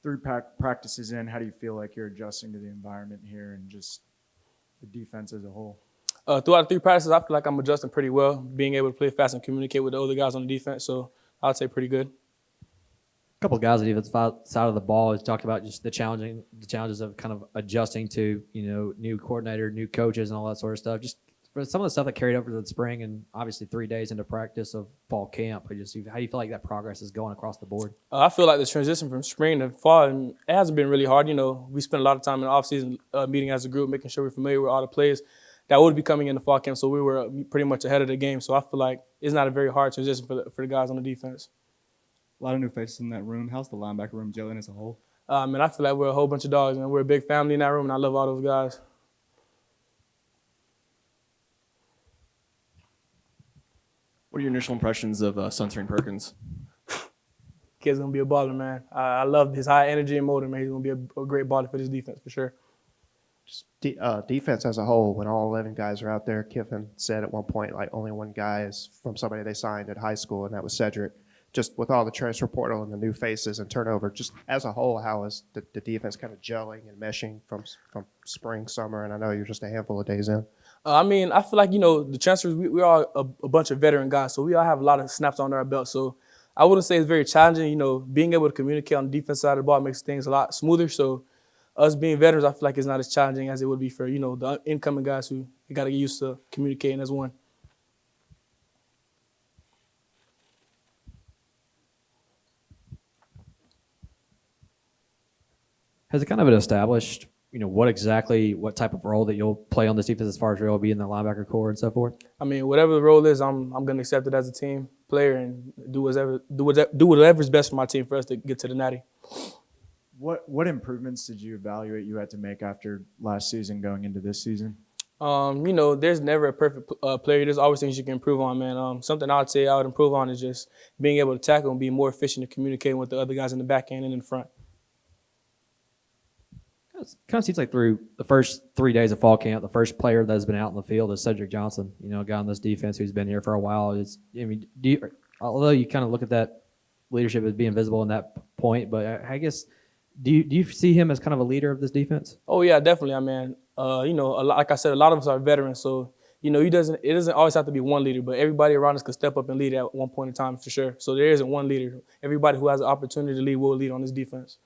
Three practices in, how do you feel like you're adjusting to the environment here and just the defense as a whole? Throughout the 3 practices, I feel like I'm adjusting pretty well, being able to play fast and communicate with the other guys on the defense. So I'd say pretty good. A couple of guys on the defensive side of the ball has talked about just the challenges of kind of adjusting to new coordinator, new coaches, and all that sort of stuff. Just for some of the stuff that carried over to the spring and obviously 3 days into practice of fall camp. How do you feel like that progress is going across the board? I feel like the transition from spring to fall, and it hasn't been really hard. We spent a lot of time in the offseason meeting as a group, making sure we're familiar with all the players that would be coming in the fall camp. So we were pretty much ahead of the game. So I feel like it's not a very hard transition for the guys on the defense. A lot of new faces in that room. How's the linebacker room gelling as a whole? And I feel like we're a whole bunch of dogs, and we're a big family in that room, and I love all those guys. What are your initial impressions of Sunstring Perkins? Kid's going to be a baller, man. I love his high energy and motor, man. He's going to be a great baller for this defense, for sure. Just defense as a whole, when all 11 guys are out there, Kiffin said at one point, like, only one guy is from somebody they signed at high school, and that was Cedric. Just with all the transfer portal and the new faces and turnover, just as a whole, how is the defense kind of gelling and meshing from spring, summer? And I know you're just a handful of days in. I feel like, the transfers, we're all a bunch of veteran guys, so we all have a lot of snaps under our belt. So I wouldn't say it's very challenging. Being able to communicate on the defense side of the ball makes things a lot smoother. So us being veterans, I feel like it's not as challenging as it would be for, the incoming guys who got to get used to communicating as one. Has it kind of been established, what type of role that you'll play on this defense as far as you'll be in the linebacker core and so forth? Whatever the role is, I'm going to accept it as a team player and do whatever's best for my team for us to get to the natty. What improvements did you evaluate you had to make after last season going into this season? There's never a perfect player. There's always things you can improve on, man. Something I would say I would improve on is just being able to tackle and be more efficient in communicating with the other guys in the back end and in front. It kind of seems like through the first 3 days of fall camp, the first player that's been out in the field is Cedric Johnson, a guy on this defense who's been here for a while. Although you kind of look at that leadership as being visible in that point, but I guess, do you see him as kind of a leader of this defense? Oh, yeah, definitely, man. Like I said, a lot of us are veterans, so, it doesn't always have to be one leader, but everybody around us could step up and lead at one point in time for sure. So there isn't one leader. Everybody who has an opportunity to lead will lead on this defense.